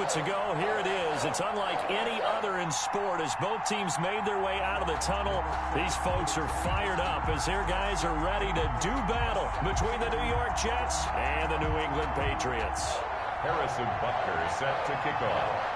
minutes ago. Here it is. It's unlike any other in sport as both teams made their way out of the tunnel. These folks are fired up as their guys are ready to do battle between the New York Jets and the New England Patriots. Harrison Butker is set to kick off.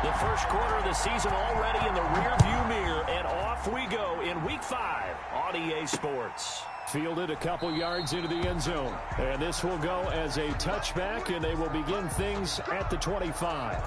The first quarter of the season already in the rearview mirror, and off we go in Week 5 on EA Sports. Fielded a couple yards into the end zone, and this will go as a touchback, and they will begin things at the 25.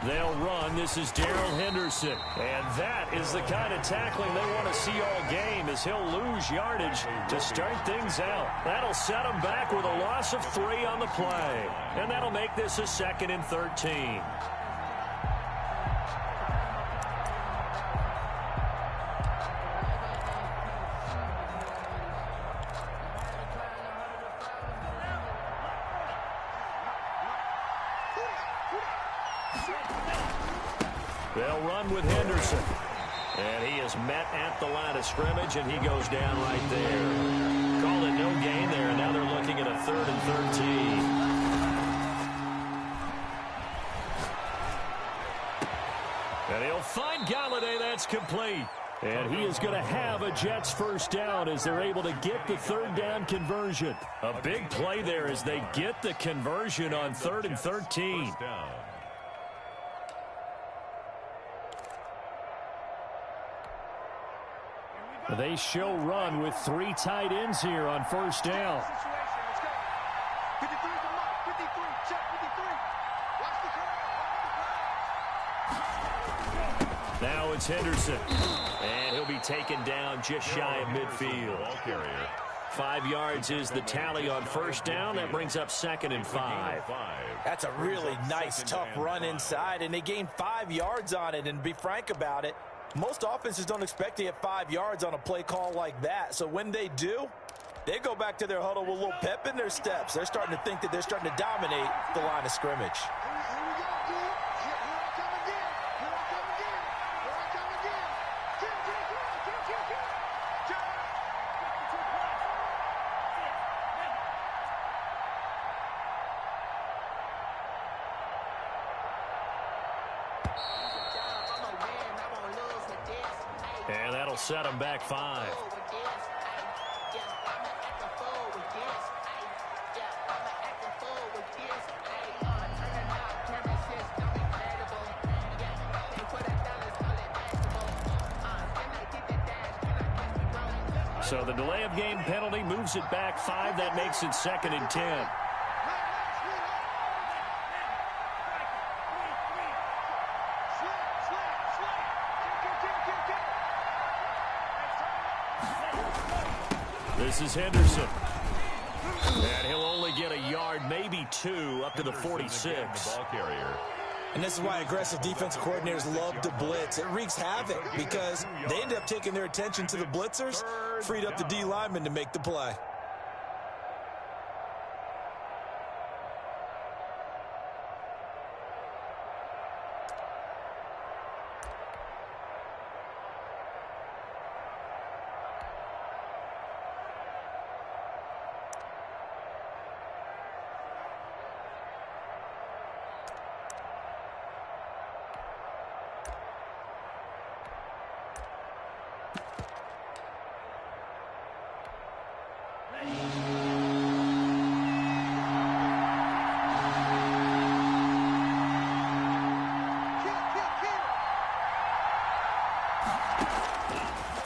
They'll run. This is Darrell Henderson. And that is the kind of tackling they want to see all game as he'll lose yardage to start things out. That'll set him back with a loss of 3 on the play. And that'll make this a 2nd and 13. They'll run with Henderson. And he is met at the line of scrimmage, and he goes down right there. Called it no gain there, and now they're looking at a 3rd and 13. And he'll find Galladay. That's complete. And he is going to have a Jets first down as they're able to get the 3rd down conversion. A big play there as they get the conversion on 3rd and 13. They show run with 3 tight ends here on first down. Now it's Henderson. And he'll be taken down just shy of midfield. 5 yards is the tally on first down. That brings up 2nd and 5. That's a really nice, tough run inside, and they gained 5 yards on it. And to be frank about it, most offenses don't expect to get 5 yards on a play call like that. So when they do, they go back to their huddle with a little pep in their steps. They're starting to think that they're starting to dominate the line of scrimmage. And that'll set them back 5. So the delay of game penalty moves it back 5. That makes it 2nd and 10. This is Henderson. And he'll only get a yard, maybe 2, up to the 46. And this is why aggressive defensive coordinators love to blitz. It wreaks havoc because they end up taking their attention to the blitzers, freed up the D lineman to make the play.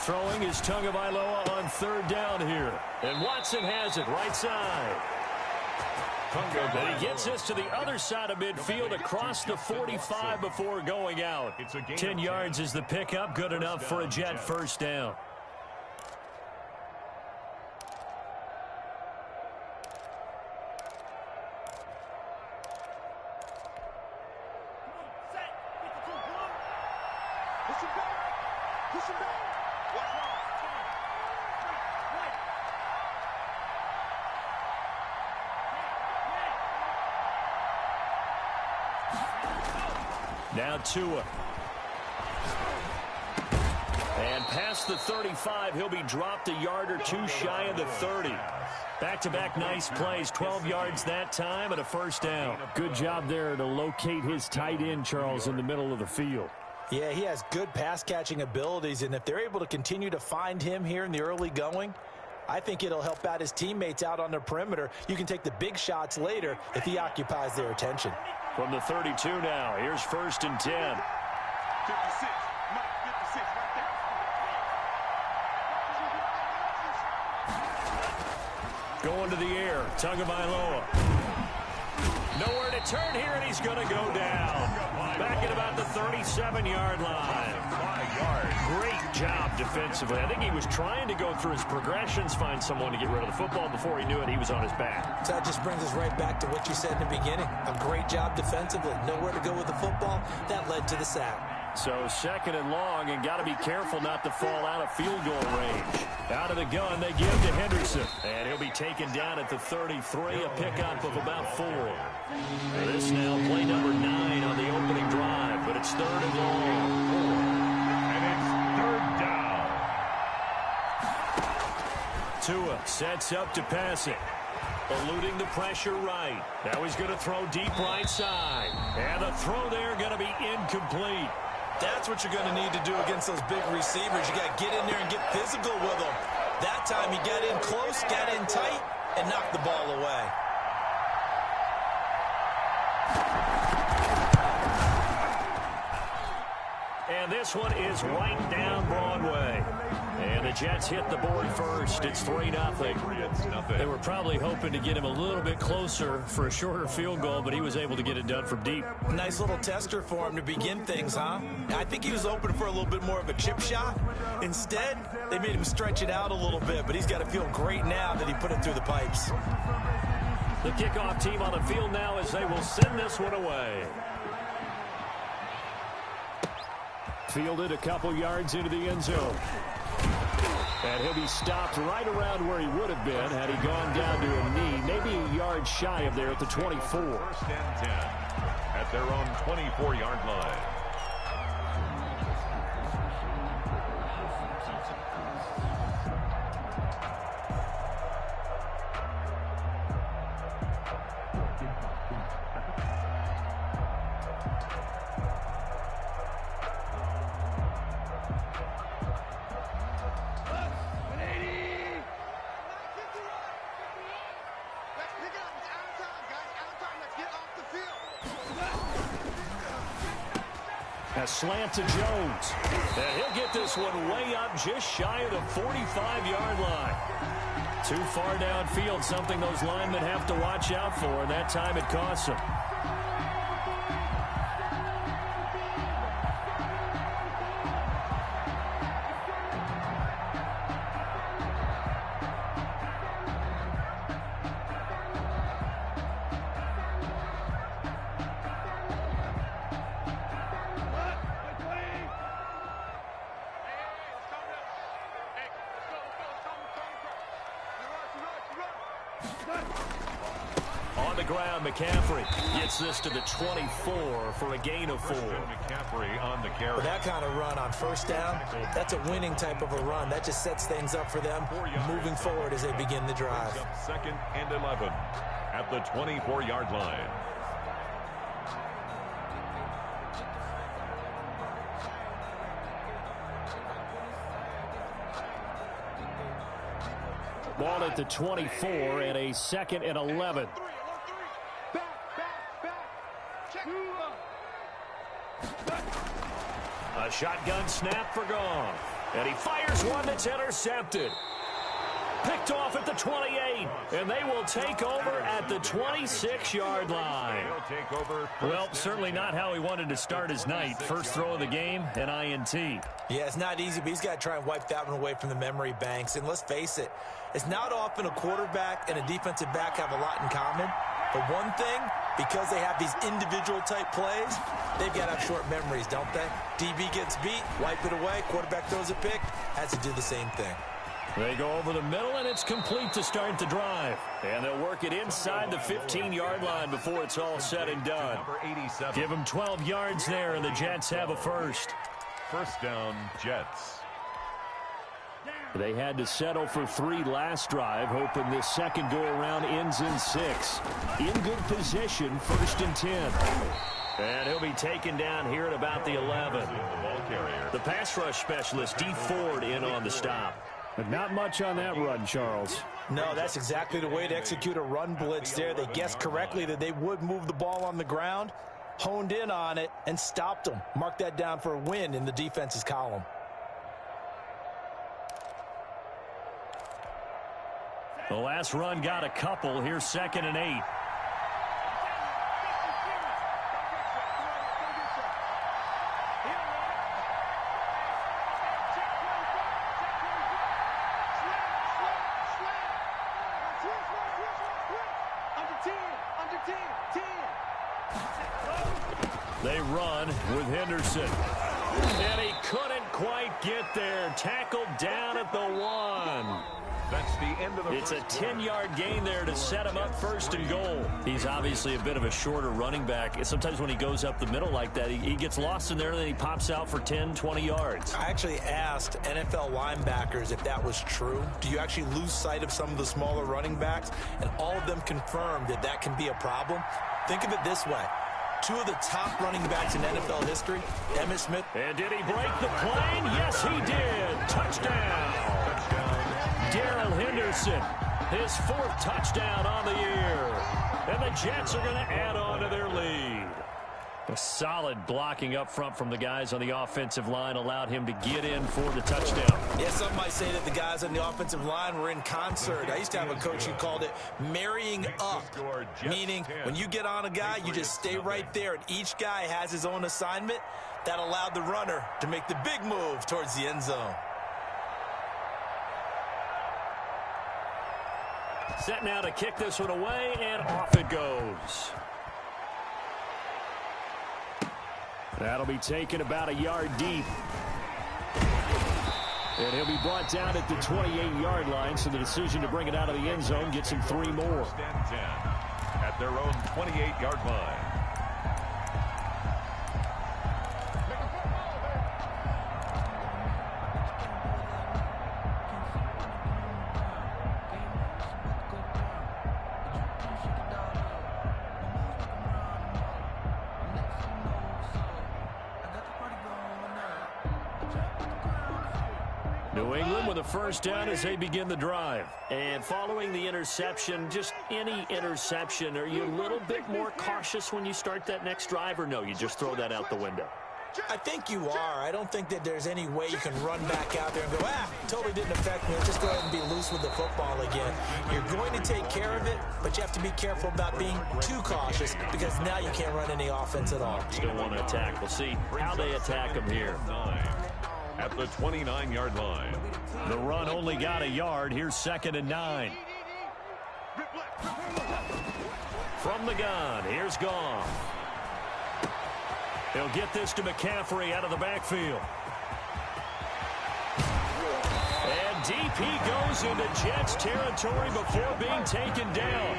Throwing is Tagovailoa on 3rd down here. And Watson has it right side. And he gets this to the other side of midfield across the 45 before going out. 10 yards is the pickup, good enough for a Jet first down. Now Tua. And past the 35, he'll be dropped a yard or two shy of the 30. Back-to-back nice plays, 12 yards that time and a first down. Good job there to locate his tight end, Charles, in the middle of the field. Yeah, he has good pass-catching abilities, and if they're able to continue to find him here in the early going, I think it'll help out his teammates out on the perimeter. You can take the big shots later if he occupies their attention. From the 32 now, here's 1st and 10. 56, Mike, 56, right there. Going to the air, Tagovailoa. Nowhere to turn here, and he's going to go down. Back at about the 37-yard line. 5 yards. Great job defensively. I think he was trying to go through his progressions, find someone to get rid of the football. Before he knew it, he was on his back. So that just brings us right back to what you said in the beginning. A great job defensively. Nowhere to go with the football. That led to the sack. So 2nd and long, and got to be careful not to fall out of field goal range. Out of the gun, they give to Henderson. And he'll be taken down at the 33, a pickup of about 4. This now play number 9 on the opening drive, but it's 3rd and long. And it's 3rd down. Tua sets up to pass it. Eluding the pressure right. Now he's going to throw deep right side. And the throw there going to be incomplete. That's what you're going to need to do against those big receivers. You got to get in there and get physical with them. That time he got in close, got in tight, and knocked the ball away. And this one is right down Broadway. And the Jets hit the board first. It's 3-0. They were probably hoping to get him a little bit closer for a shorter field goal, but he was able to get it done from deep. Nice little tester for him to begin things, huh? I think he was hoping for a little bit more of a chip shot. Instead, they made him stretch it out a little bit, but he's got to feel great now that he put it through the pipes. The kickoff team on the field now as they will send this one away. Fielded a couple yards into the end zone. And he'll be stopped right around where he would have been had he gone down to a knee, maybe a yard shy of there at the 24. 1st and 10 at their own 24-yard line. A slant to Jones. And he'll get this one way up just shy of the 45-yard line. Too far downfield, something those linemen have to watch out for, and that time it costs them. On the ground, McCaffrey gets this to the 24 for a gain of 4. McCaffrey on the carry. With that kind of run on 1st down, that's a winning type of a run. That just sets things up for them moving forward as they begin the drive. 2nd and 11 at the 24-yard line. Ball at the 24 and a 2nd and 11. A shotgun snap for Goff. And he fires one that's intercepted. Picked off at the 28. And they will take over at the 26-yard line. Well, certainly not how he wanted to start his night. First throw of the game, an INT. Yeah, it's not easy, but he's got to try and wipe that one away from the memory banks. And let's face it, it's not often a quarterback and a defensive back have a lot in common. But one thing, because they have these individual type plays, they've got to have short memories, don't they? DB gets beat, wipe it away, quarterback throws a pick, has to do the same thing. They go over the middle, and it's complete to start the drive. And they'll work it inside the 15-yard line before it's all said and done. Give them 12 yards there, and the Jets have a first. First down, Jets. They had to settle for 3 last drive, hoping this second go-around ends in 6. In good position, 1st and 10. And he'll be taken down here at about the 11. The pass rush specialist, D. Ford, in on the stop. But not much on that run, Charles. No, that's exactly the way to execute a run blitz there. They guessed correctly that they would move the ball on the ground, honed in on it, and stopped them. Mark that down for a win in the defense's column. The last run got a couple. Here's 2nd and 8. They run with Henderson. And he couldn't quite get there. Tackled down at the 1. That's the end of the It's a 10-yard gain there to set him up 1st and goal. He's obviously a bit of a shorter running back. Sometimes when he goes up the middle like that, he gets lost in there, and then he pops out for 10, 20 yards. I actually asked NFL linebackers if that was true. Do you actually lose sight of some of the smaller running backs? And all of them confirmed that that can be a problem. Think of it this way. 2 of the top running backs in NFL history, Emmitt Smith. And did he break the plane? Yes, he did. Touchdown. Darrell Henderson, his 4th touchdown on the year. And the Jets are going to add on to their lead. A solid blocking up front from the guys on the offensive line allowed him to get in for the touchdown. Yeah, some might say that the guys on the offensive line were in concert. I used to have a coach who called it marrying up, meaning when you get on a guy, you just stay right there, and each guy has his own assignment. That allowed the runner to make the big move towards the end zone. Set now to kick this one away, and off it goes. That'll be taken about a yard deep. And he'll be brought down at the 28-yard line, so the decision to bring it out of the end zone gets him 3 more. At their own 28-yard line. New England with a first down as they begin the drive. And following the interception, just any interception, are you a little bit more cautious when you start that next drive, or no, you just throw that out the window? I think you are. I don't think that there's any way you can run back out there and go, totally didn't affect me. Just go ahead and be loose with the football again. You're going to take care of it, but you have to be careful about being too cautious because now you can't run any offense at all. Still want to attack. We'll see how they attack him here. At the 29-yard line. The run only got a yard. Here's 2nd and 9. From the gun, here's Goff. He'll get this to McCaffrey out of the backfield. And deep he goes into Jets territory before being taken down.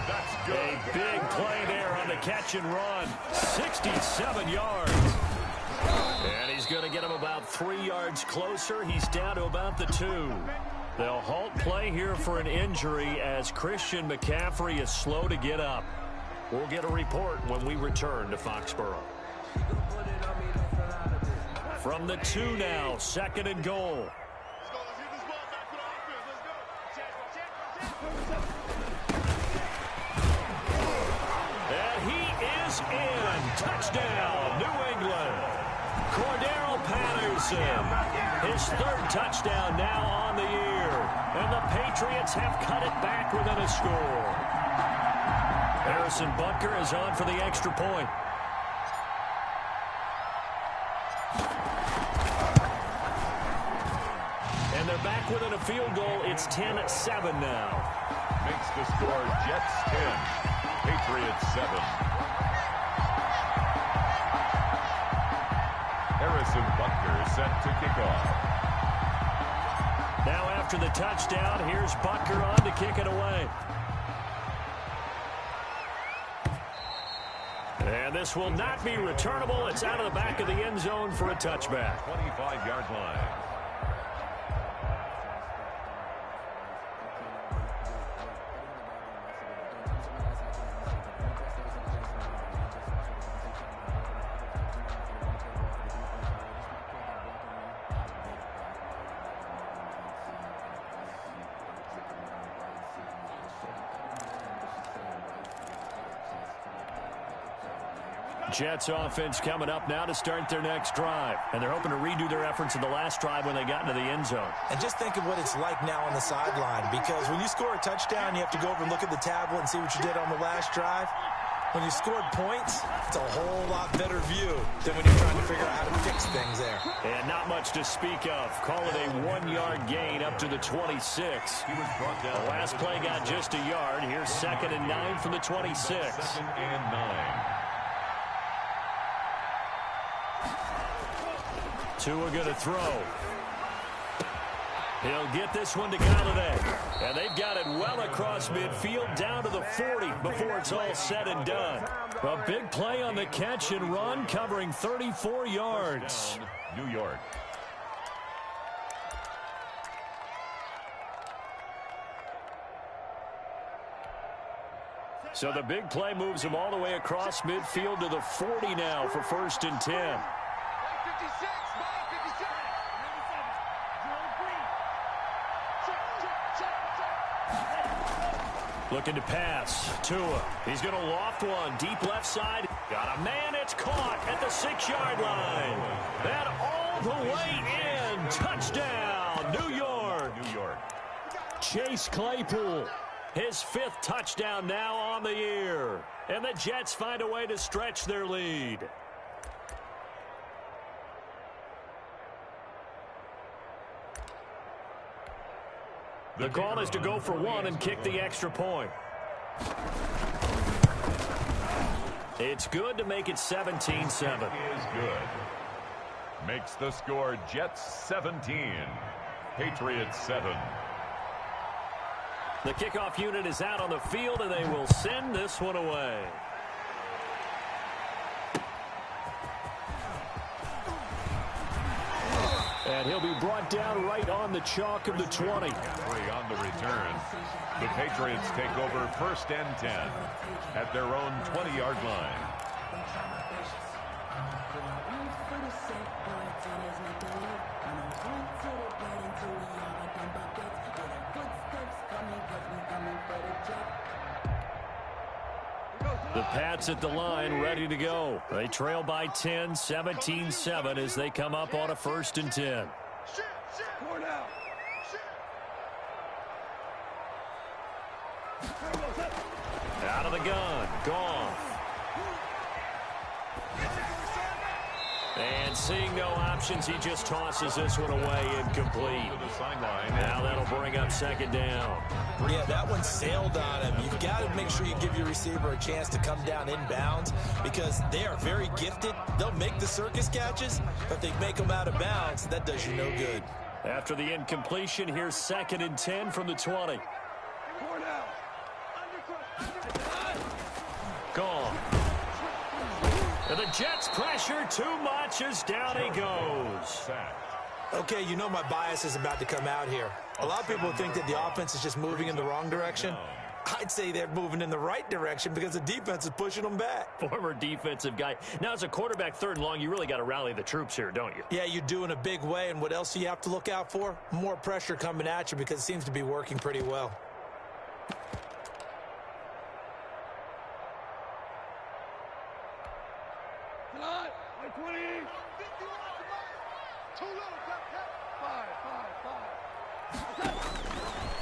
That's good. A big play there on the catch and run. 67 yards. And he's going to get him about 3 yards closer. He's down to about the 2. They'll halt play here for an injury as Christian McCaffrey is slow to get up. We'll get a report when we return to Foxborough. From the 2 now, 2nd and goal. And he is in. Touchdown, New England. Cordero Patterson, his 3rd touchdown now on the year. And the Patriots have cut it back within a score. Harrison Butker is on for the extra point. And they're back within a field goal. It's 10-7 now. Makes the score Jets 10, Patriots 7. Harrison Butker set to kick off. Now after the touchdown, here's Butker on to kick it away. And this will not be returnable. It's out of the back of the end zone for a touchback. 25-yard line. Jets offense coming up now to start their next drive. And they're hoping to redo their efforts in the last drive when they got into the end zone. And just think of what it's like now on the sideline, because when you score a touchdown, you have to go over and look at the tablet and see what you did on the last drive. When you scored points, it's a whole lot better view than when you're trying to figure out how to fix things there. And not much to speak of. Call it a 1-yard gain up to the 26. The last play got just a yard. Here's 2nd and 9 from the 26. 2nd and 9. Tua going to throw. He'll get this one to Gangland. And they've got it well across midfield down to the 40 before it's all said and done. A big play on the catch and run, covering 34 yards. New York. So the big play moves him all the way across midfield to the 40 now for 1st and 10. Looking to pass. Tua. He's going to loft one. Deep left side. Got a man. It's caught at the 6-yard line. And all the way in. Touchdown. New York. New York. Chase Claypool. His 5th touchdown now on the year. And the Jets find a way to stretch their lead. The call is to go for 1 and kick the extra point. It's good to make it 17-7. Is good. Makes the score Jets 17. Patriots 7. The kickoff unit is out on the field, and they will send this one away. And he'll be brought down right on the chalk of the 20. 3 on the return. The Patriots take over 1st and 10 at their own 20-yard line. The Pats at the line, ready to go. They trail by 10, 17-7 as they come up on a 1st and 10. Out of the gun, gone. And seeing no options, he just tosses this one away incomplete. Now that'll bring up 2nd down. Yeah, that one sailed on him. You've got to make sure you give your receiver a chance to come down inbounds because they are very gifted. They'll make the circus catches, but they make them out of bounds. That does you no good. After the incompletion, here's 2nd and 10 from the 20. Gone. And the Jets pressure too much as down he goes. Okay, you know my bias is about to come out here. A lot of people think that the offense is just moving in the wrong direction. I'd say they're moving in the right direction because the defense is pushing them back. Former defensive guy. Now, as a quarterback 3rd and long, you really got to rally the troops here, don't you? Yeah, you do in a big way. And what else do you have to look out for? More pressure coming at you because it seems to be working pretty well.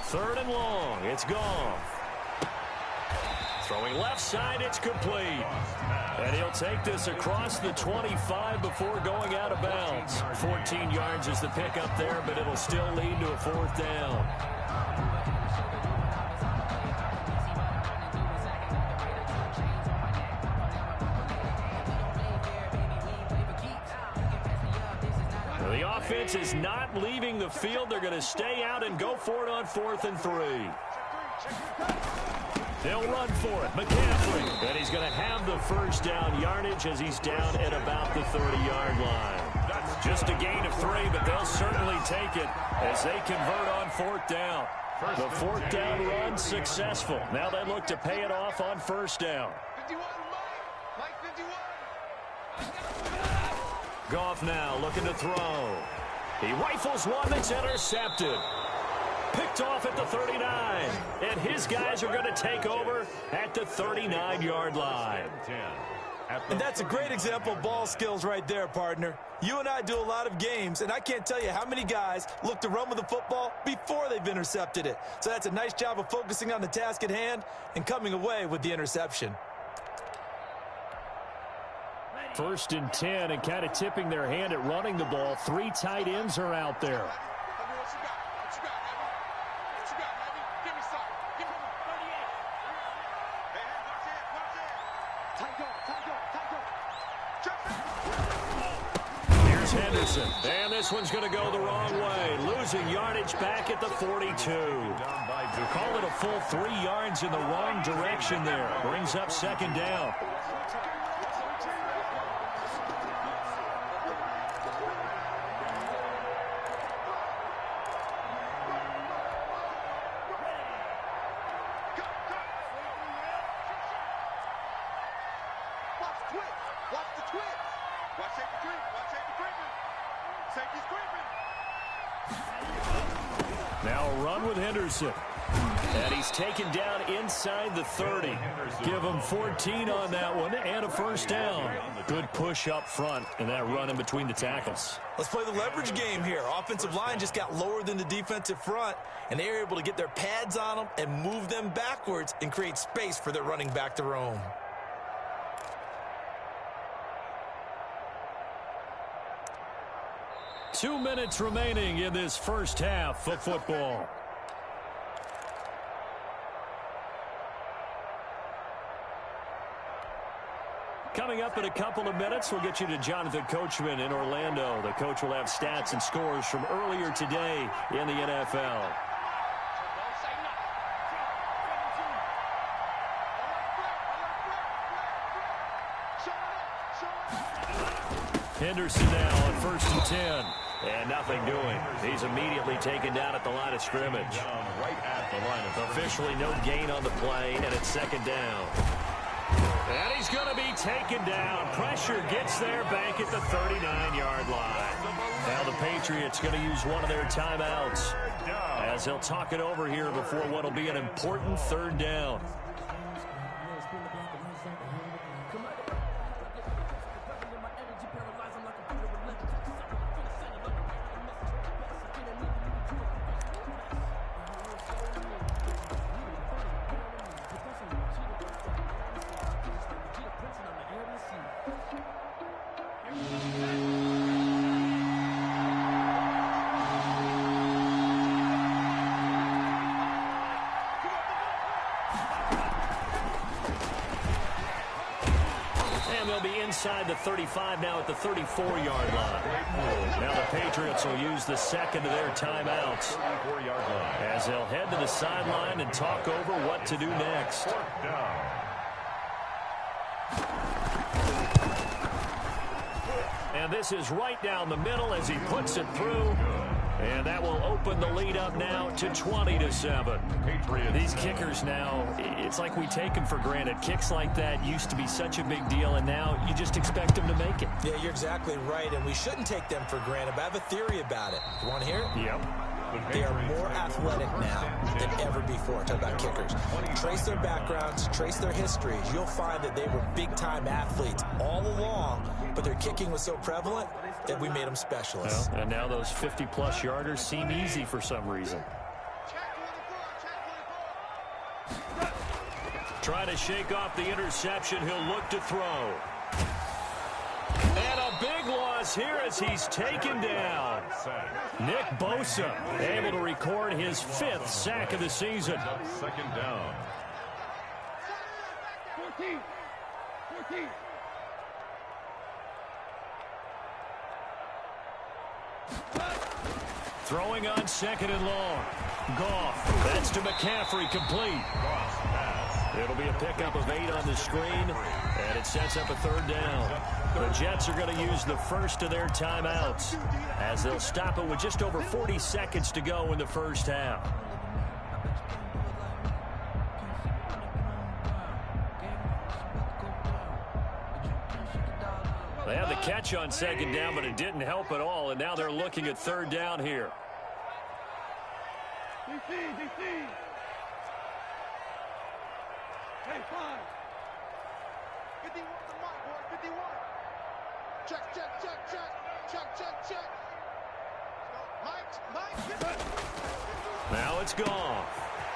Third and long. It's gone. Throwing left side. It's complete. And he'll take this across the 25 before going out of bounds. 14 yards is the pickup there, but it'll still lead to a 4th down. The defense is not leaving the field. They're going to stay out and go for it on 4th and 3. They'll run for it. McCaffrey. And he's going to have the first down yardage as he's down at about the 30-yard line. Just a gain of 3, but they'll certainly take it as they convert on 4th down. The 4th down run successful. Now they look to pay it off on 1st down. 51, Mike 51. Goff now looking to throw. He rifles one that's intercepted. Picked off at the 39. And his guys are going to take over at the 39-yard line. And that's a great example of ball skills right there, partner. You and I do a lot of games, and I can't tell you how many guys look to run with the football before they've intercepted it. So that's a nice job of focusing on the task at hand and coming away with the interception. 1st and 10, and kind of tipping their hand at running the ball. 3 tight ends are out there. Here's Henderson, and this one's going to go the wrong way. Losing yardage back at the 42. Call it a full 3 yards in the wrong direction there. Brings up 2nd down. Now a run with Henderson. And he's taken down inside the 30. Give him 14 on that one and a 1st down. Good push up front and that run in between the tackles. Let's play the leverage game here. Offensive line just got lower than the defensive front, and they were able to get their pads on them and move them backwards and create space for their running back to roam. Two minutes remaining in this first half of football. Coming up in a couple of minutes, we'll get you to Jonathan Coachman in Orlando. The coach will have stats and scores from earlier today in the NFL. Henderson now on 1st and 10. And nothing doing. He's immediately taken down at the line of scrimmage. Officially no gain on the play, and it's 2nd down. And he's going to be taken down. Pressure gets there back at the 39-yard line. Now the Patriots going to use one of their timeouts as they'll talk it over here before what will be an important 3rd down. Inside the 35 now at the 34-yard line. Now the Patriots will use the 2nd of their timeouts as they'll head to the sideline and talk over what to do next. And this is right down the middle as he puts it through. And that will open the lead up now to 20-7. These kickers now, it's like we take them for granted. Kicks like that used to be such a big deal, and now you just expect them to make it. Yeah, you're exactly right, and we shouldn't take them for granted. But I have a theory about it. You want to hear it? Yep. They are more athletic now than ever before. Talk about kickers. Trace their backgrounds, trace their histories. You'll find that they were big-time athletes all along, but their kicking was so prevalent that we made them specialists. Well, and now those 50-plus yarders seem easy for some reason. Trying to shake off the interception. He'll look to throw. And a big loss here as he's taken down. Nick Bosa able to record his 5th sack of the season. 2nd down. 14. Throwing on second and long. Goff. That's to McCaffrey, complete. It'll be a pickup of 8 on the screen, and it sets up a third down. The Jets are going to use the first of their timeouts as they'll stop it with just over 40 seconds to go in the first half. They had the catch on second down, but it didn't help at all, and now they're looking at third down here. Hey, 5. 51 the mic, boy. 51. Check, check, check, check. Check, check, check. Mike. Now it's gone.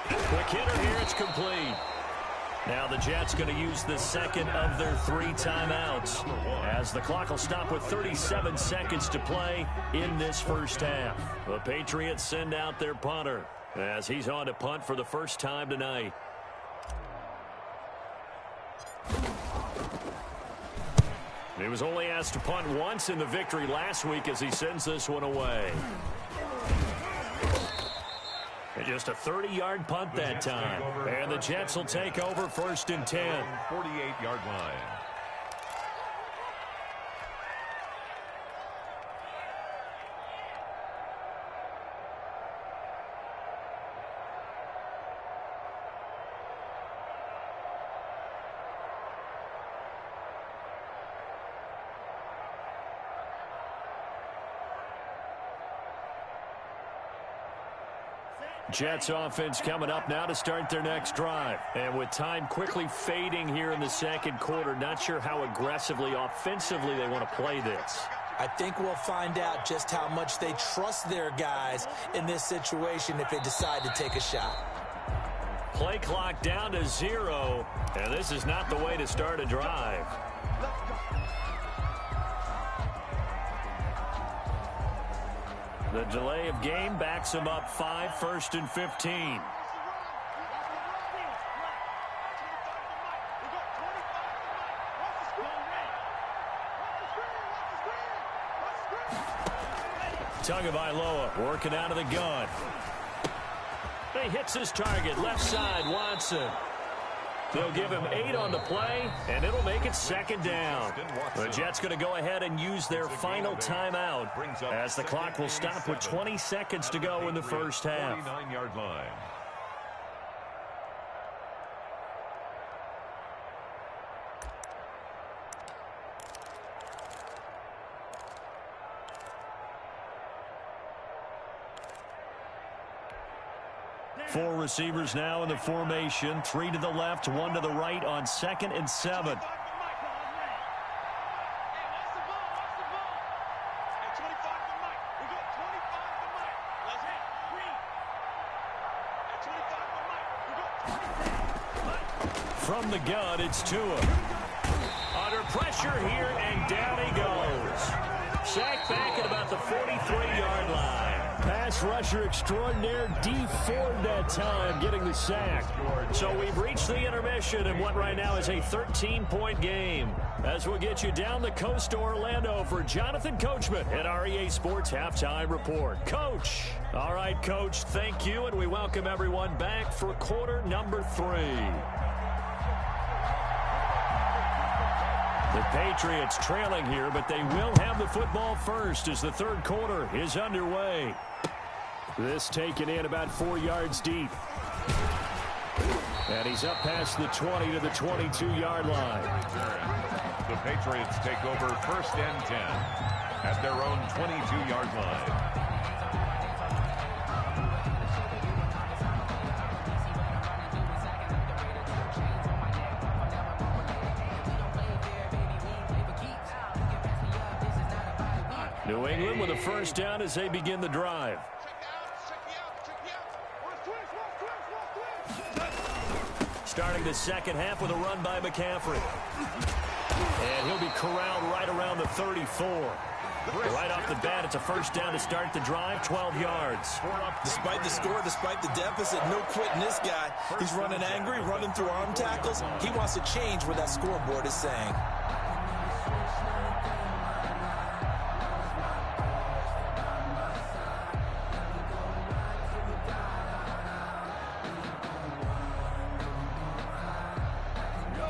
Quick hitter here. It's complete. Now the Jets going to use the second of their 3 timeouts as the clock will stop with 37 seconds to play in this first half. The Patriots send out their punter as he's on to punt for the first time tonight. He was only asked to punt once in the victory last week as he sends this one away. And just a 30-yard punt that time. And the Jets will take over first and 10. 48-yard line. Jets offense coming up now to start their next drive. And with time quickly fading here in the second quarter, not sure how aggressively, offensively they want to play this. I think we'll find out just how much they trust their guys in this situation if they decide to take a shot. Play clock down to 0, and this is not the way to start a drive. The delay of game backs them up 5, first and 15. Tagovailoa working out of the gun. He hits his target, left side, Watson. They'll give him 8 on the play, and it'll make it second down. The Jets going to go ahead and use their final timeout as the clock will stop with 20 seconds to go in the first half. 49-yard line. Four receivers now in the formation. 3 to the left, 1 to the right on 2nd and 7. From the gun, it's Tua. Under pressure here, and down he goes. Sacked back at about the 43-yard line. Pass rusher extraordinaire, D Ford that time getting the sack. So we've reached the intermission in what right now is a 13-point game. As we'll get you down the coast to Orlando for Jonathan Coachman at our EA Sports Halftime Report. Coach. All right, Coach, thank you, and we welcome everyone back for quarter number 3. The Patriots trailing here, but they will have the football first as the third quarter is underway. This taken in about 4 yards deep. And he's up past the 20 to the 22-yard line. The Patriots take over first and 10 at their own 22-yard line. New England with a first down as they begin the drive. Starting the second half with a run by McCaffrey. And he'll be corralled right around the 34. Right off the bat, it's a first down to start the drive, 12 yards. Despite the score, despite the deficit, no quitting this guy. He's running angry, running through arm tackles. He wants to change what that scoreboard is saying.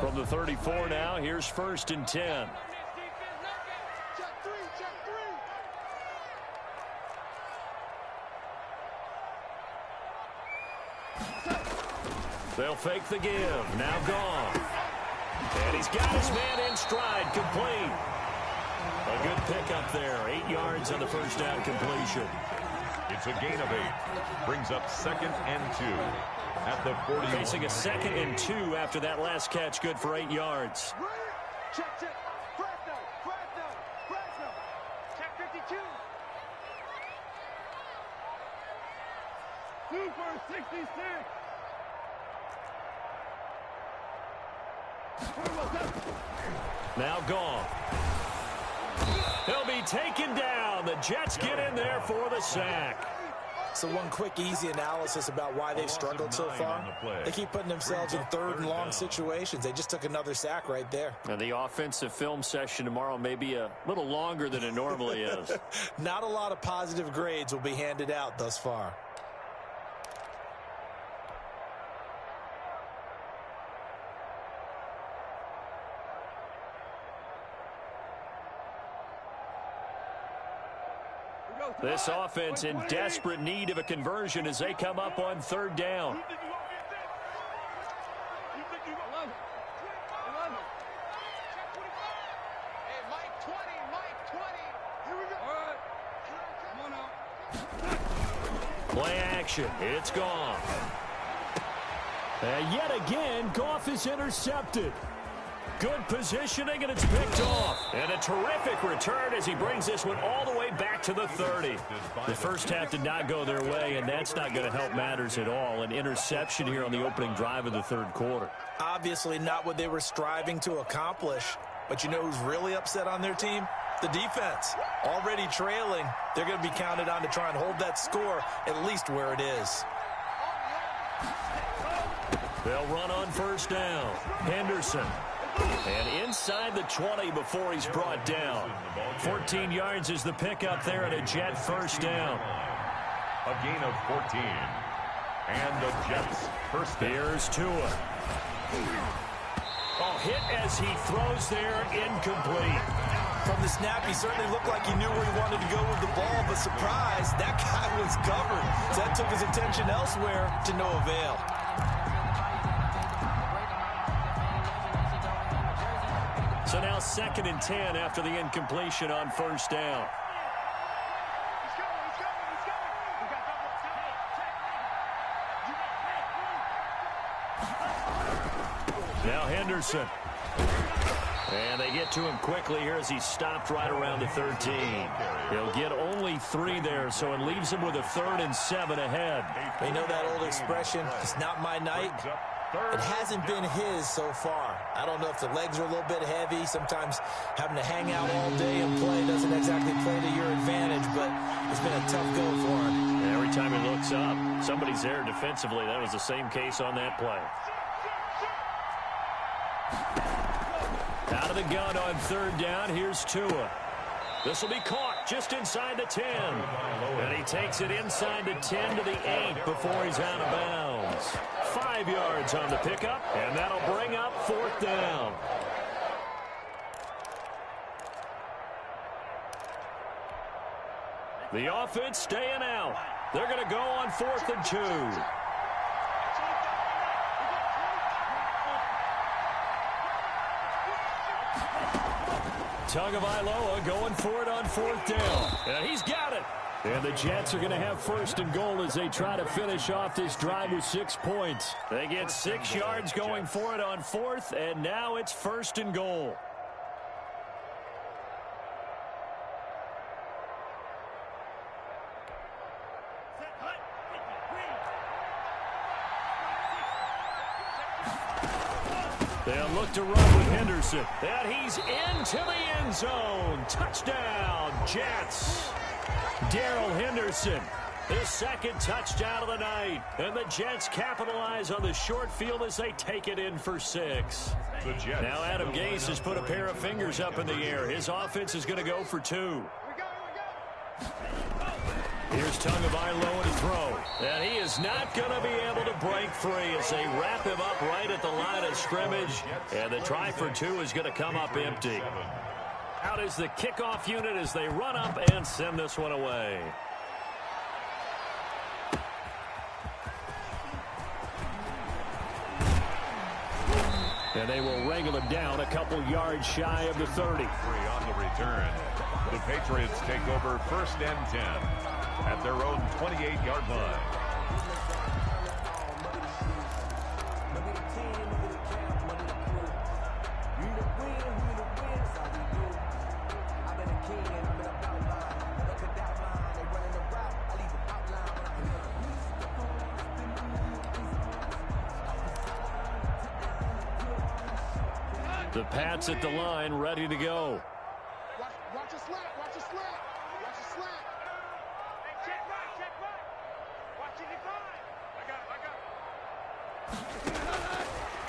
From the 34 now, here's 1st and 10. Check three, check three. They'll fake the give. Now gone. And he's got his man in stride, complete. A good pickup there. 8 yards on the first down completion. It's a gain of 8. Brings up 2nd and 2 at the 40. Facing a 2nd and 2 after that last catch. Good for 8 yards. Check, check. Fresno, Fresno, Fresno. Check 52. Super 66. Now gone. He'll be taken down. The Jets get in there for the sack. So one quick, easy analysis about why they've struggled so far. They keep putting themselves in 3rd and long situations. They just took another sack right there. And the offensive film session tomorrow may be a little longer than it normally is. Not a lot of positive grades will be handed out thus far. This offense in desperate need of a conversion as they come up on 3rd down. Hey, Mike 20, Mike 20. Here we go. All right. Come on out. Play action. It's gone. And yet again, Goff is intercepted. Good positioning, and it's picked off. And a terrific return as he brings this one all the way back to the 30. The first half did not go their way, and that's not going to help matters at all. An interception here on the opening drive of the 3rd quarter. Obviously not what they were striving to accomplish. But you know who's really upset on their team? The defense. Already trailing, they're going to be counted on to try and hold that score at least where it is. They'll run on 1st down. Henderson. And inside the 20 before he's brought down. 14 yards is the pickup there and a Jet 1st down. A gain of 14. And the Jets 1st down. Here's Tua. Oh, hit as he throws there, incomplete. From the snap, he certainly looked like he knew where he wanted to go with the ball, but surprise, that guy was covered. So that took his attention elsewhere to no avail. So now 2nd and 10 after the incompletion on 1st down. Now Henderson. And they get to him quickly here as he's stopped right around the 13. He'll get only 3 there, so it leaves him with a 3rd and 7 ahead. You know that old expression, it's not my night. It hasn't been his so far. I don't know if the legs are a little bit heavy. Sometimes having to hang out all day and play doesn't exactly play to your advantage, but it's been a tough go for him. And every time he looks up, somebody's there defensively. That was the same case on that play. Out of the gun on 3rd down, here's Tua. This will be caught just inside the 10. And he takes it inside the 10 to the 8 before he's out of bounds. 5 yards on the pickup, and that'll bring up 4th down. The offense staying out. They're going to go on 4th and 2. Tagovailoa going for it on 4th down. And he's got it. And the Jets are going to have 1st and goal as they try to finish off this drive with 6 points. They get 6 yards going for it on 4th, and now it's 1st and goal. They'll look to run with Henderson. And he's into the end zone. Touchdown, Jets. Darrell Henderson, his 2nd touchdown of the night. And the Jets capitalize on the short field as they take it in for 6. Now Adam Gase has put a pair of fingers up in the air. His offense is going to go for 2. Here's Tagovailoa to throw. And he is not going to be able to break free as they wrap him up right at the line of scrimmage. And the try for two is going to come up empty. Out is the kickoff unit as they run up and send this one away. And they will wrangle him down a couple yards shy of the 30. On the return. The Patriots take over 1st and 10 at their own 28-yard line. The Pats at the line, ready to go. Watch a slant. Watch a slant. Watch a slant. Hey, check right. Check right. Watch it divide. I got it.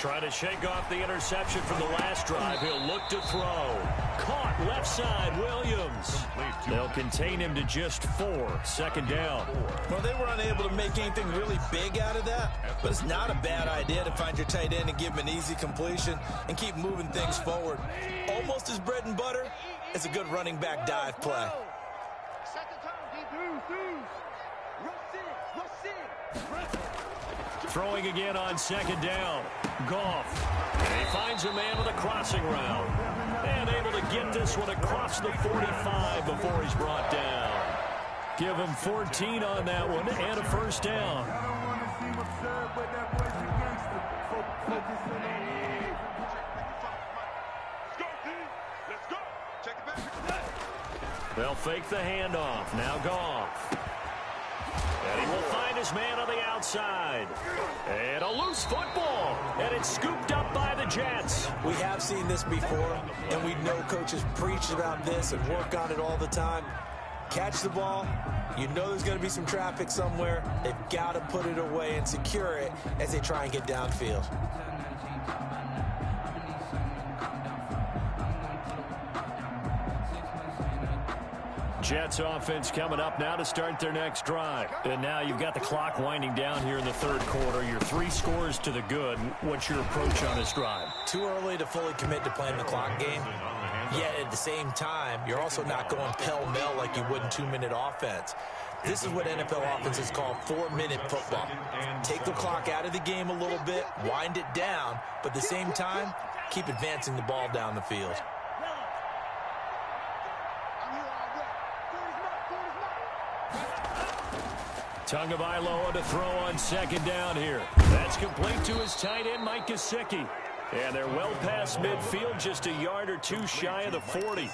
Trying to shake off the interception from the last drive. He'll look to throw. Caught left side, Williams. They'll contain him to just 4. 2nd down. Well, they were unable to make anything really big out of that, but it's not a bad idea to find your tight end and give him an easy completion and keep moving things forward. Almost as bread and butter as a good running back dive play. Throwing again on 2nd down. Goff. And he finds a man with a crossing route. And able to get this one across the 45 before he's brought down. Give him 14 on that one and a 1st down. They'll fake the handoff. Now Goff. And he will find his man on the outside. And a loose football. And it's scooped up by the Jets. We have seen this before, and we know coaches preach about this and work on it all the time. Catch the ball. You know there's going to be some traffic somewhere. They've got to put it away and secure it as they try and get downfield. Jets offense coming up now to start their next drive. And now you've got the clock winding down here in the 3rd quarter. You're 3 scores to the good. What's your approach on this drive? Too early to fully commit to playing the clock game. Yet at the same time, you're also not going pell-mell like you would in 2-minute offense. This is what NFL offenses call 4-minute football. Take the clock out of the game a little bit, wind it down, but at the same time, keep advancing the ball down the field. Tagovailoa to throw on 2nd down here. That's complete to his tight end, Mike Gesicki. And they're well past midfield, just a yard or 2 shy of the 40.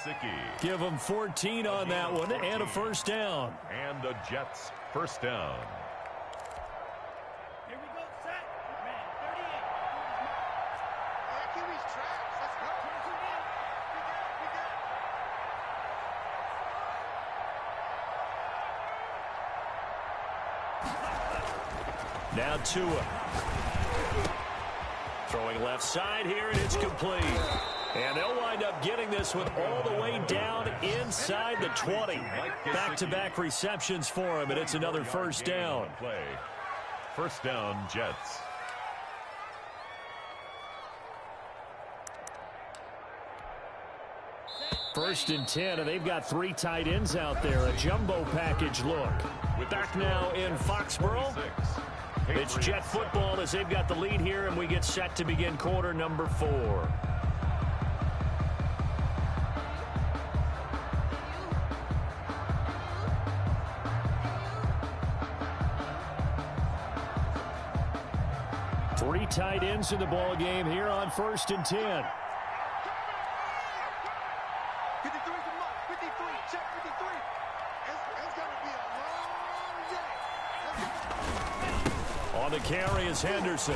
Give them 14 on that one and a 1st down. And the Jets 1st down. Here we go, set. Man, 38. Here we tracks. Let's go. Now Tua. Throwing left side here, and it's complete. And they'll wind up getting this one all the way down inside the 20. Back-to-back receptions for him, and it's another 1st down. 1st down, Jets. First and 10, and they've got 3 tight ends out there. A jumbo package look. Back now in Foxborough. It's Jet football as they've got the lead here, and we get set to begin quarter number 4. Three tight ends in the ball game here on 1st and 10. 53 is a mark. 53. Check 53. It's going to be a long day. On the carry is Henderson.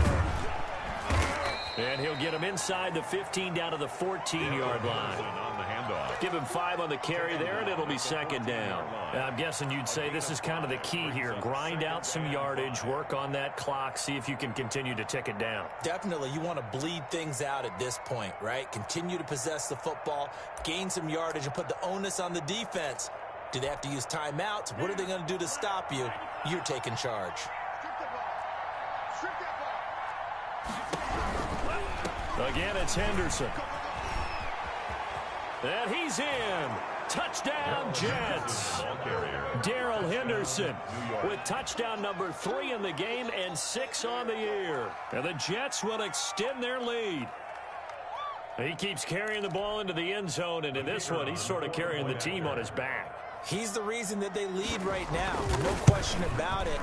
And he'll get him inside the 15 down to the 14-yard line. On the handoff. Give him 5 on the carry there, and it'll be 2nd down. And I'm guessing you'd say this is kind of the key here. Grind out some yardage, work on that clock, see if you can continue to tick it down. Definitely, you want to bleed things out at this point, right? Continue to possess the football, gain some yardage, and put the onus on the defense Do they have to use timeouts? What are they going to do to stop you? You're taking charge. Again, it's Henderson. And he's in. Touchdown, Jets. Darrell Henderson with touchdown number 3 in the game and 6 on the year. And the Jets will extend their lead. He keeps carrying the ball into the end zone, and in this one, he's sort of carrying the team on his back. He's the reason that they lead right now. No question about it.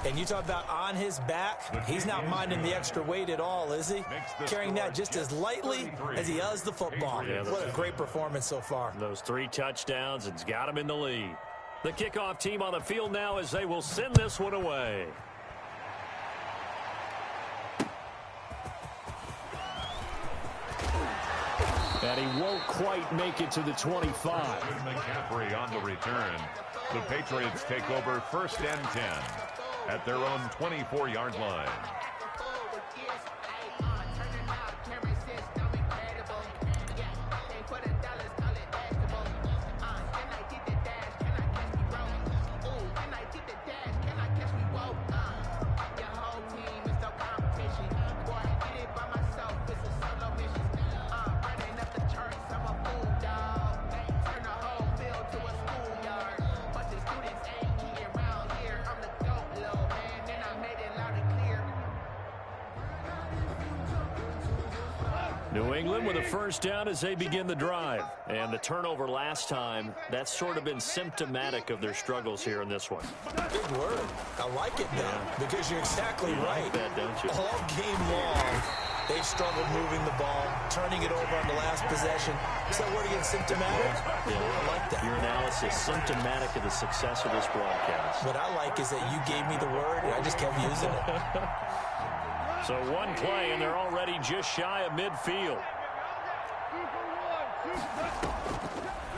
And you talk about on his back, he's not minding the extra weight at all, is he? Carrying that just as lightly as he does the football. Yeah, what a great performance so far. Those 3 touchdowns, and it's got him in the lead. The kickoff team on the field now as they will send this one away. And he won't quite make it to the 25. McCaffrey on the return. The Patriots take over 1st and 10 at their own 24-yard line. New England with a first down as they begin the drive. And the turnover last time, that's sort of been symptomatic of their struggles here in this one. Big word. I like it now because you're exactly right. Like that, don't you? All game long, they've struggled moving the ball, turning it over on the last possession. Is that word again, symptomatic? Yeah, I like that. Your analysis, symptomatic of the success of this broadcast. What I like is that you gave me the word, and I just kept using it. So one play, and they're already just shy of midfield.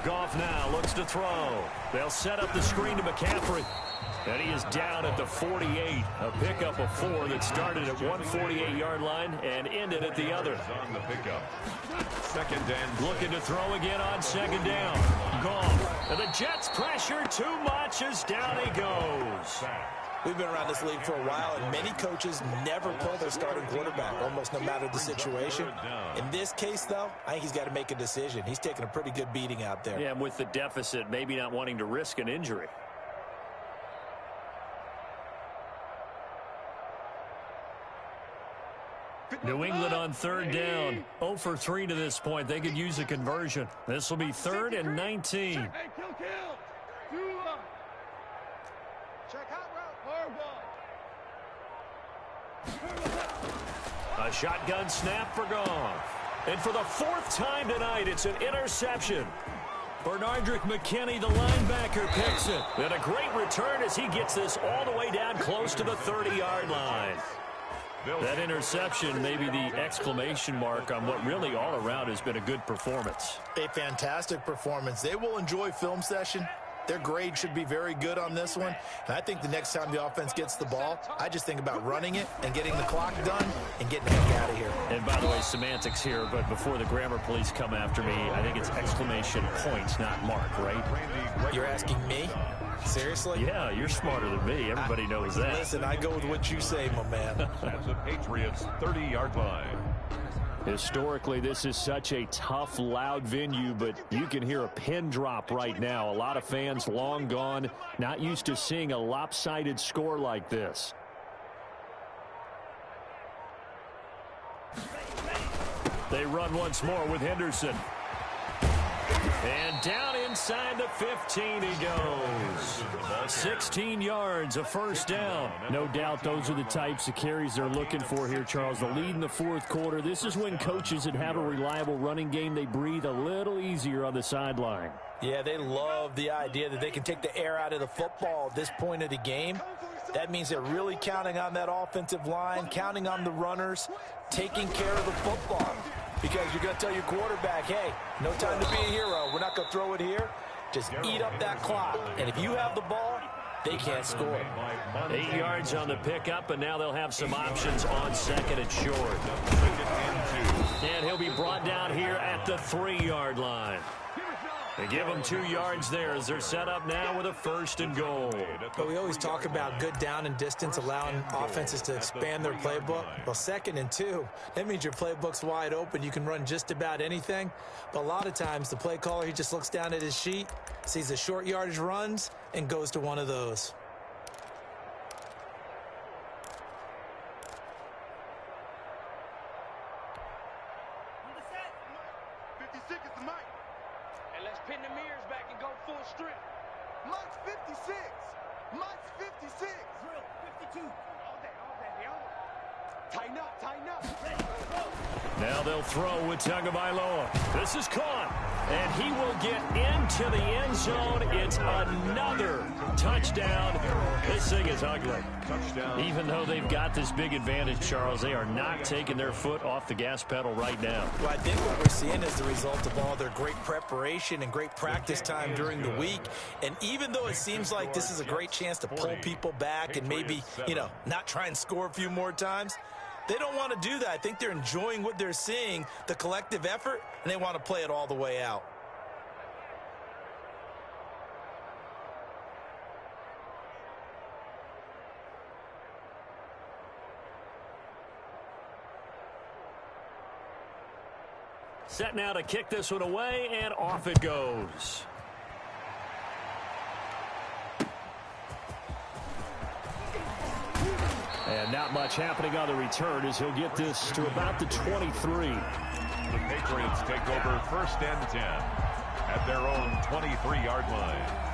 Goff now looks to throw. They'll set up the screen to McCaffrey. And he is down at the 48. A pickup of 4 that started at 148-yard line and ended at the other. On the pickup. 2nd and looking to throw again on 2nd down. Goff. And the Jets pressure too much as down he goes. We've been around this league for a while, and many coaches never pull their starting quarterback, almost no matter the situation. In this case, though, I think he's got to make a decision. He's taking a pretty good beating out there. Yeah, and with the deficit, maybe not wanting to risk an injury. New England on 3rd down. 0 for 3 to this point. They could use a conversion. This will be 3rd and 19. A shotgun snap for Goff. And for the 4th time tonight, it's an interception. Bernardrick McKinney, the linebacker, picks it. And a great return as he gets this all the way down close to the 30-yard line. That interception may be the exclamation mark on what really all around has been a good performance. A fantastic performance. They will enjoy film session. Their grade should be very good on this one. And I think the next time the offense gets the ball, I just think about running it and getting the clock done and getting the heck out of here. And by the way, semantics here, but before the grammar police come after me, I think it's exclamation points, not mark, right? You're asking me? Seriously? Yeah, you're smarter than me. Everybody knows that. Listen, I go with what you say, my man. At the Patriots' 30-yard line. Historically, this is such a tough, loud venue, but you can hear a pin drop right now. A lot of fans long gone, not used to seeing a lopsided score like this. They run once more with Henderson. And down inside the 15 he goes. 16 yards, a first down. No doubt those are the types of carries they're looking for here, Charles. The lead in the 4th quarter. This is when coaches that have a reliable running game, they breathe a little easier on the sideline. Yeah, they love the idea that they can take the air out of the football at this point of the game. That means they're really counting on that offensive line, counting on the runners, taking care of the football. Because you're going to tell your quarterback, hey, no time to be a hero. We're not going to throw it here. Just eat up that clock. And if you have the ball, they can't score. 8 yards on the pickup, and now they'll have some options on 2nd and short. And he'll be brought down here at the 3-yard line. They give them 2 yards there as they're set up now with a 1st and goal. But we always talk about good down and distance, allowing offenses to expand their playbook. Well, 2nd and 2, that means your playbook's wide open. You can run just about anything. But a lot of times, the play caller, he just looks down at his sheet, sees the short yardage runs, and goes to one of those. Now they'll throw with Tagovailoa. This is caught, and he will get into the end zone. It's another touchdown. This thing is ugly. Touchdown. Even though they've got this big advantage, Charles, they are not taking their foot off the gas pedal right now. Well, I think what we're seeing is the result of all their great preparation and great practice time during the week. And even though it seems like this is a great chance to pull people back and maybe, not try and score a few more times, they don't want to do that. I think they're enjoying what they're seeing, the collective effort, and they want to play it all the way out. Set now to kick this one away, and off it goes. And not much happening on the return as he'll get this to about the 23. The Patriots take over 1st and 10 at their own 23-yard line.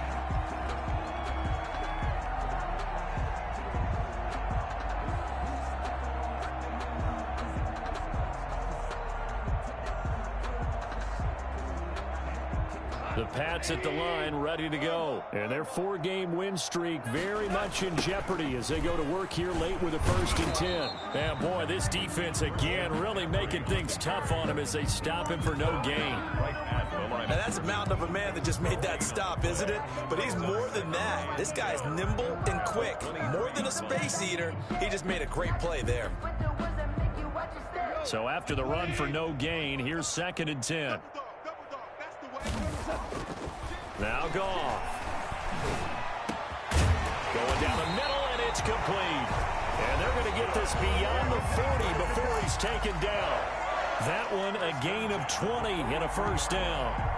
The Pats at the line, ready to go. And their 4-game win streak very much in jeopardy as they go to work here late with a 1st and 10. And boy, this defense again really making things tough on him as they stop him for no gain. Now that's a mountain of a man that just made that stop, isn't it? But he's more than that. This guy's nimble and quick. More than a space eater, he just made a great play there. So after the run for no gain, here's 2nd and 10. Now Goff. Going down the middle, and it's complete. And they're going to get this beyond the 40 before he's taken down. That one a gain of 20 and a 1st down.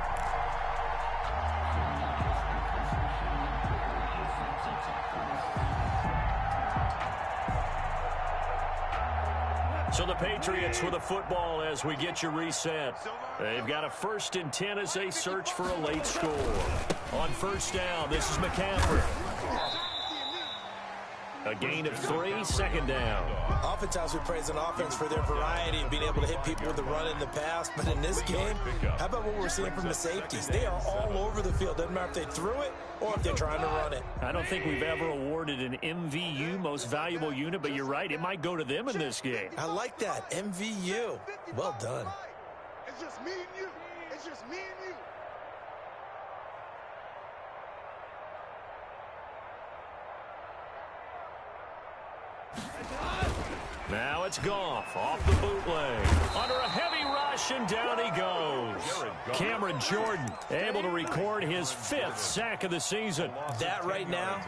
So the Patriots with the football as we get you reset. They've got a 1st and 10 as they search for a late score. On 1st down, this is McCaffrey. A gain of 3, 2nd down. Oftentimes we praise an offense for their variety of being able to hit people with the run in the pass. But in this game, how about what we're seeing from the safeties? They are all over the field. Doesn't matter if they threw it or if they're trying to run it. I don't think we've ever awarded an MVU, most valuable unit, but you're right. It might go to them in this game. I like that. MVU. Well done. It's just me and you. It's just me and you. Now it's Goff off the bootleg. Under a heavy rush, and down he goes. Cameron Jordan able to record his 5th sack of the season. That right now,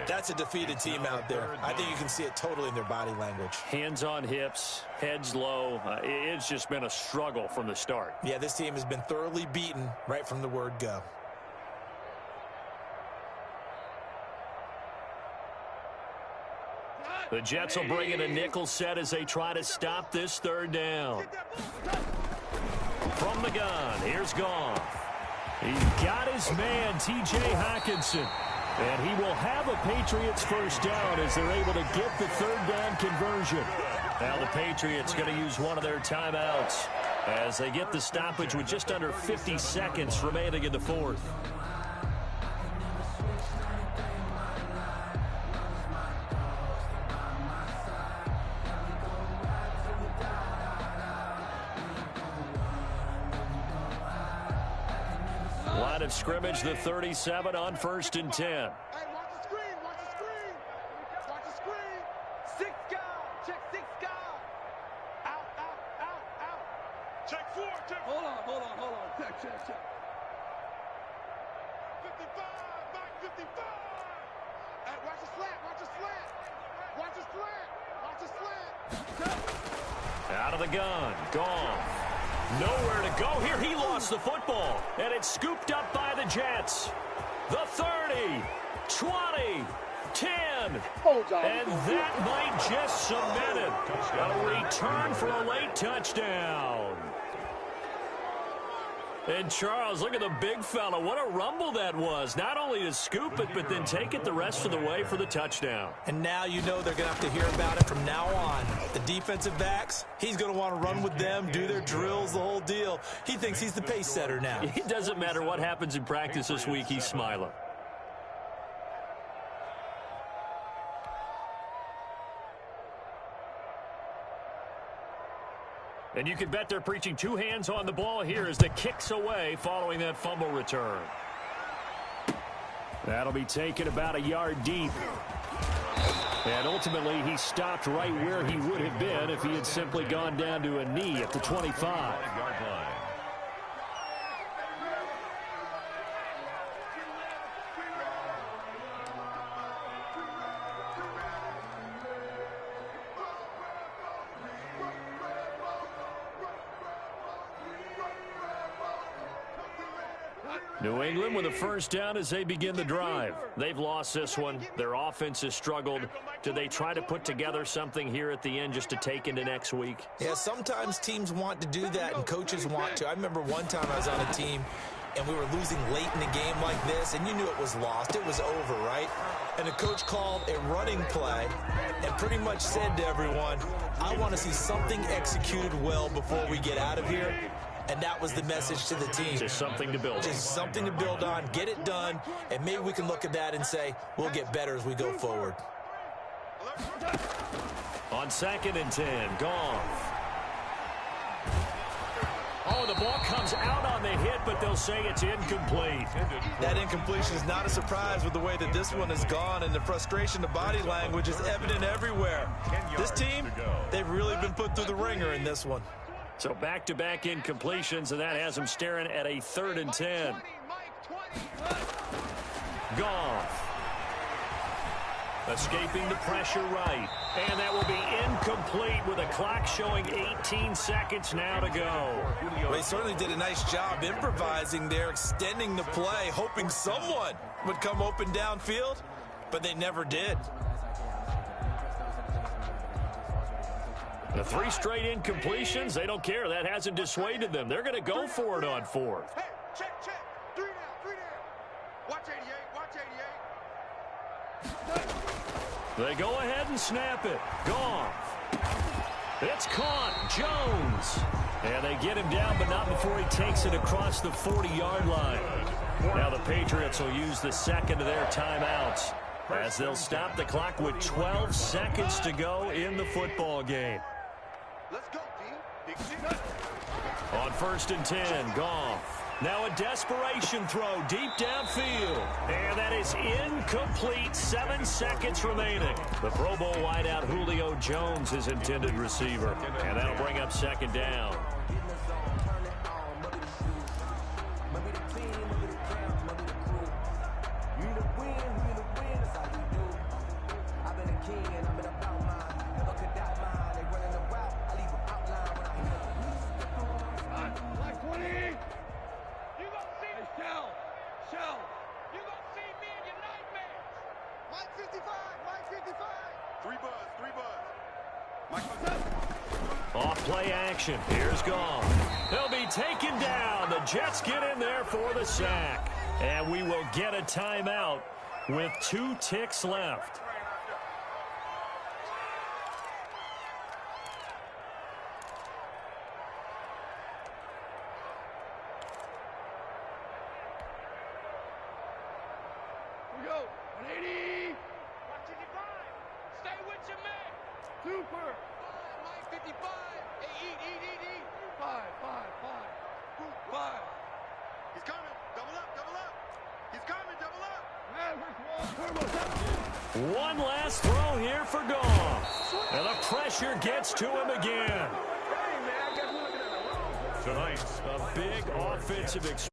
that's a defeated team out there. I think you can see it totally in their body language. Hands on hips, heads low. It's just been a struggle from the start. Yeah, this team has been thoroughly beaten right from the word go. The Jets will bring in a nickel set as they try to stop this 3rd down. From the gun, here's Goff. He's got his man, T.J. Hockenson. And he will have a Patriots 1st down as they're able to get the 3rd down conversion. Now the Patriots going to use one of their timeouts as they get the stoppage with just under 50 seconds remaining in the 4th. Line of scrimmage, the 37 on 1st and 10. Hey, watch the screen. Watch the screen. Watch the screen. 6 guys. Check 6 guys. Out, out, out, out. Check 4. Check. Hold on. Check. Out of the gun. Gone. Nowhere to go here. He lost the football. And it's scooped up by the Jets. The 30, 20, 10. And that might just cement it. A return for a late touchdown. And Charles, look at the big fella. What a rumble that was. Not only to scoop it, but then take it the rest of the way for the touchdown. And now you know they're going to have to hear about it from now on. The defensive backs, he's going to want to run with them, do their drills, the whole deal. He thinks he's the pace setter now. It doesn't matter what happens in practice this week, he's smiling. And you can bet they're preaching two hands on the ball here as the kick's away following that fumble return. That'll be taken about a yard deep. And ultimately, he stopped right where he would have been if he had simply gone down to a knee at the 25. Yard line. New England with a first down as they begin the drive. They've lost this one. Their offense has struggled. Do they try to put together something here at the end just to take into next week? Yeah, sometimes teams want to do that and coaches want to. I remember one time I was on a team and we were losing late in a game like this, and you knew it was lost. It was over, right? And the coach called a running play and pretty much said to everyone, I want to see something executed well before we get out of here. And that was the message to the team. Just something to build on. Just something to build on, get it done, and maybe we can look at that and say, we'll get better as we go forward. On 2nd and 10, Goff. Oh, the ball comes out on the hit, but they'll say it's incomplete. That incompletion is not a surprise with the way that this one has gone, and the frustration, the body language is evident everywhere. This team, they've really been put through the ringer in this one. So back-to-back incompletions, and that has them staring at a 3rd and 10. Goff. Escaping the pressure right. And that will be incomplete with a clock showing 18 seconds now to go. Well, he certainly did a nice job improvising there, extending the play, hoping someone would come open downfield, but they never did. The 3 straight incompletions, they don't care. That hasn't dissuaded them. They're going to go for it on 4th. Hey, check. 3 down. Watch 88. They go ahead and snap it. Goff. It's caught. Jones. And they get him down, but not before he takes it across the 40-yard line. Now the Patriots will use the second of their timeouts as they'll stop the clock with 12 seconds to go in the football game. Let's go, D. On 1st and 10, Goff. Now a desperation throw deep downfield. And that is incomplete. 7 seconds remaining. The Pro Bowl wideout Julio Jones, his intended receiver. And that'll bring up 2nd down. Off play action. Here's Goff. They'll be taken down. The Jets get in there for the sack. And we will get a timeout with 2 ticks left. Here we go. 180. 155. Stay with your man. Super. Mike 55. Hey, eat. 5. He's coming. Double up. He's coming. Double up. One last throw here for Goff. And the pressure gets to him again. Tonight, A big offensive experience.